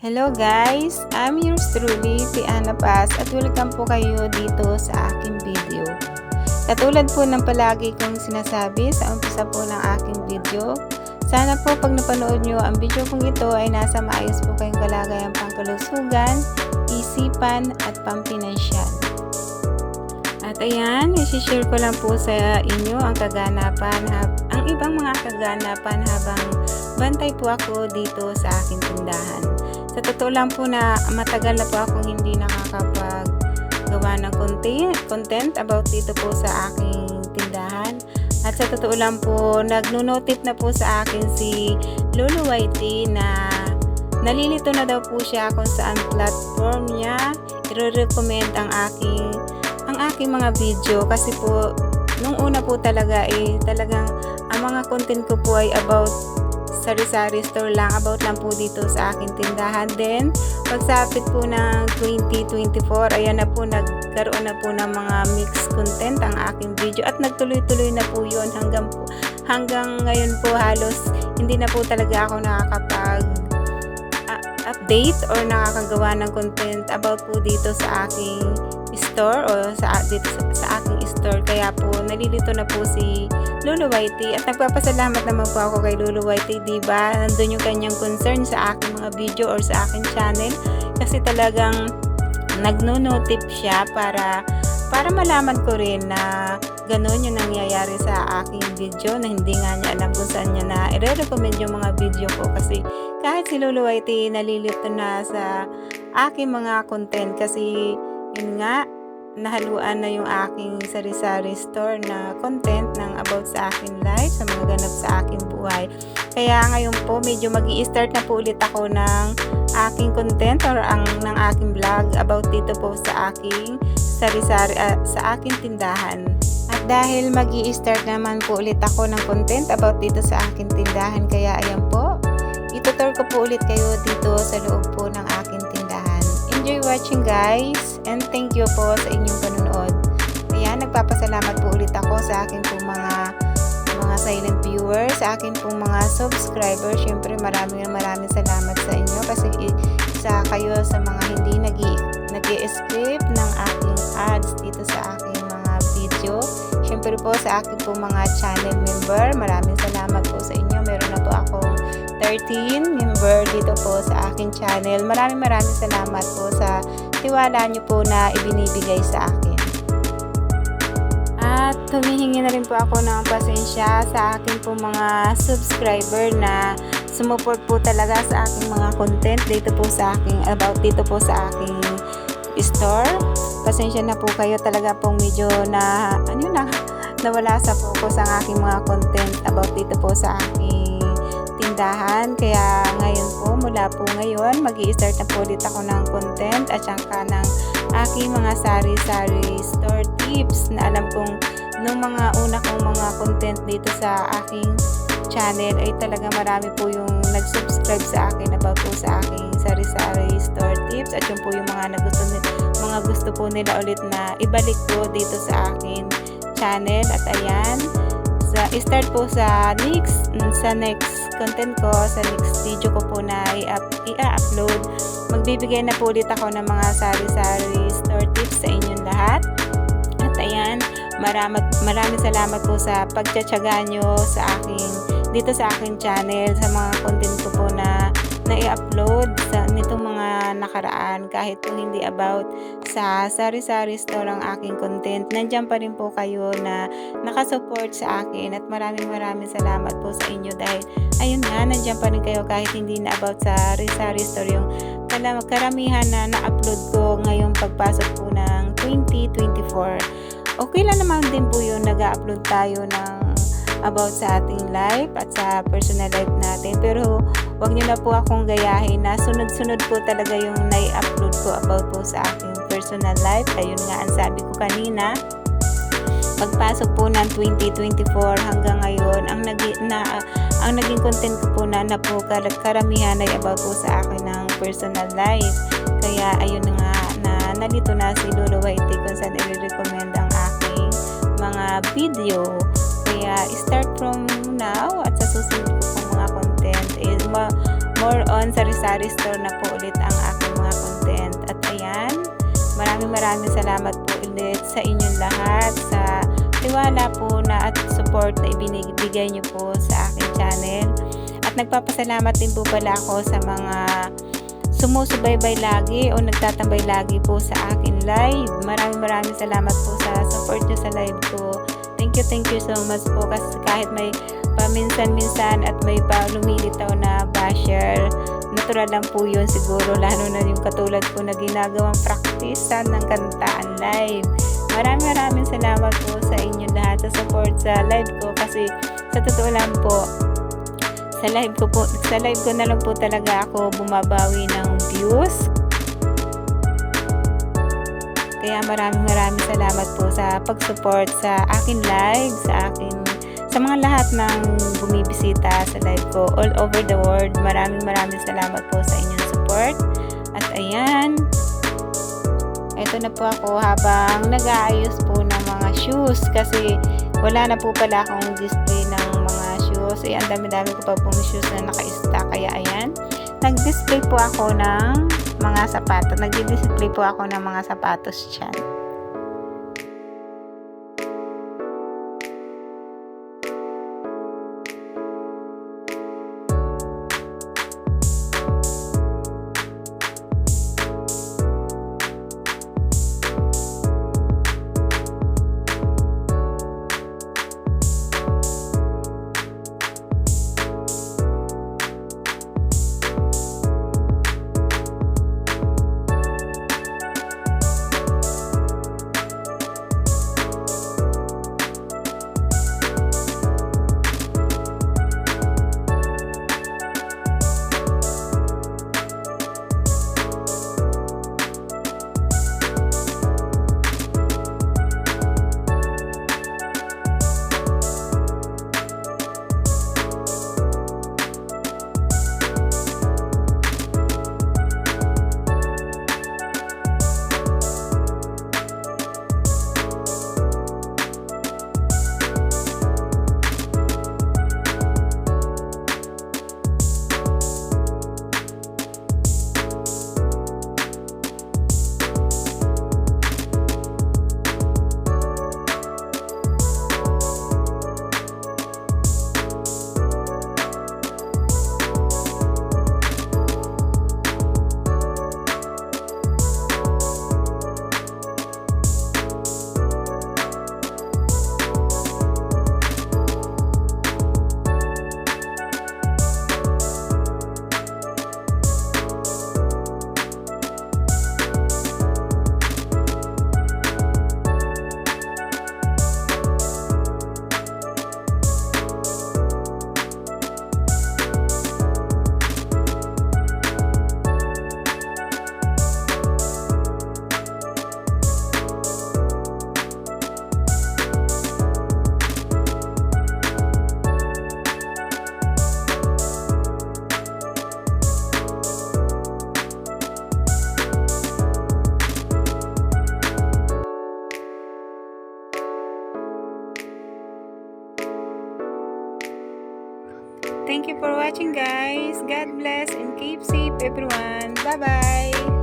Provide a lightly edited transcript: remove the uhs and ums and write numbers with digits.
Hello guys! I'm yours truly, Tiana Paz at welcome po kayo dito sa aking video. Katulad po ng palagi kong sinasabi sa umpisa po ng aking video, sana po pag napanood nyo ang video kong ito ay nasa maayos po kayong kalagayan pangkalusugan, isipan at pampinansyal. At ayan, isi-share ko lang po sa inyo ang ibang mga kaganapan habang bantay po ako dito sa aking tindahan. Sa totoo lang po na matagal na po akong hindi nakakapaggawa ng content about dito po sa aking tindahan. At sa totoo lang po, nagno-notif na po sa akin si Lolo Whitey na nalilito na daw po siya kung saan platform niya i-recommend ang aking mga video. Kasi po, nung una po talaga talagang ang mga content ko po ay about sari-sari store lang, about lang po dito sa aking tindahan. Then, pagsapit po ng 2024, ayan na po, nagkaroon na po ng mga mixed content ang aking video at nagtuloy-tuloy na po yun hanggang ngayon po halos hindi na po talaga ako nakakapag-update or nakakagawa ng content about po dito sa aking store o sa aking store. Kaya po, nalilito na po si Lolo Whitey at nagpapasalamat naman po ako kay Lolo Whitey, diba? Nandun yung kanyang concern sa aking mga video or sa aking channel kasi talagang nagno-notif siya para malaman ko rin na ganun yung nangyayari sa aking video, na hindi nga niya alam kung saan niya na i-recommend yung mga video ko. Kasi kahit si Lolo Whitey nalilito na sa aking mga content kasi yun nga, nahaluan na yung aking sari-sari store na content ng about sa aking life, sa mga ganap sa aking buhay. Kaya ngayon po, medyo mag-i-start na po ulit ako ng aking content or ng aking vlog about dito po sa aking sari-sari, sa aking tindahan. At dahil mag-i-start naman po ulit ako ng content about dito sa aking tindahan, kaya ayan po, itutur ko po ulit kayo dito sa loob po ng aking tindahan. Enjoy watching guys, and thank you po sa inyong panonood. Ayan, nagpapasalamat po ulit ako sa aking po mga silent viewers, sa aking po mga subscribers. Syempre maraming salamat sa inyo kasi isa kayo sa mga hindi nag-i-skip ng aking ads dito sa aking mga video. Syempre po sa aking po mga channel member, maraming salamat po sa inyo. Meron na po akong 13 member dito po sa aking channel. Maraming salamat po sa tiwala nyo po na ibinibigay sa akin. At humihingi na rin po ako ng pasensya sa aking po mga subscriber na sumuport po talaga sa aking mga content dito po sa aking store. Pasensya na po kayo, talaga pong medyo nawala sa focus ang aking mga content about dito po sa aking tindahan. Kaya ngayon po, mula po ngayon, mag-i-start na po ulit ako ng content at saka ng aking mga sari-sari store tips na alam kong nung mga una kong mga content dito sa aking channel ay talaga marami po yung nag-subscribe sa akin about po sa aking sari-sari store tips at yun po yung mga gusto po nila ulit na ibalik po dito sa akin channel. At ayan, start po sa next content ko, sa next video ko po na i-upload. Magbibigay na po ulit ako ng mga sari-sari store tips sa inyong lahat. At ayan, maraming salamat po sa pagtsatsaga nyo dito sa aking channel, sa mga content ko po na i-upload nitong mga nakaraan. Kahit po hindi about sa sari-sari store ang aking content, nandiyan pa rin po kayo na nakasupport sa akin at maraming salamat po sa inyo dahil ayun nga, nandiyan pa rin kayo kahit hindi na about sa sari-sari store yung karamihan na na-upload ko ngayong pagpasok po ng 2024. Okay lang naman din po yun, nag-upload tayo ng about sa ating life at sa personal life natin, pero wag niyo na po akong gayahin na sunod-sunod po talaga yung nai-upload ko about po sa aking personal life. Ayun nga, ang sabi ko kanina, pagpasok po ng 2024 hanggang ngayon, ang naging content ko po na po karamihan ay about po sa akin ng personal life. Kaya ayun nga, na nalito na si Lolo Whitey kung saan i-recommend ang aking mga video. Kaya start from now at sa susunod ko pong mga content is more on sari-sari store na po ulit ang aking mga content. At ayan, maraming salamat po ulit sa inyong lahat sa tiwala po na at support na ibinibigay niyo po sa aking channel. At nagpapasalamat din po pala ako sa mga sumusubaybay lagi o nagtatambay lagi po sa akin live. Maraming salamat po sa support niyo sa live ko. Thank you so much po, kasi kahit may paminsan-minsan at may pa lumilitaw na basher, natural lang po yun siguro, lalo na yung katulad po na ginagawang praktisan ng kantaan live. Maraming salamat po sa inyo lahat sa support sa live ko, kasi sa totoo lang po, sa live ko na lang po talaga ako bumabawi ng views. Kaya maraming salamat po sa pag-support sa akin live, sa mga lahat ng bumibisita sa live ko all over the world. Maraming salamat po sa inyong support. At ayan, ito na po ako habang nag-aayos po ng mga shoes, kasi wala na po pala akong display ng mga shoes. Ang dami ko pa pong shoes na naka-stock. Kaya ayan, nag-display po ako ng mga sapatos. Nag-display po ako ng mga sapatos dyan. Thank you for watching, guys. God bless and keep safe, everyone. Bye-bye.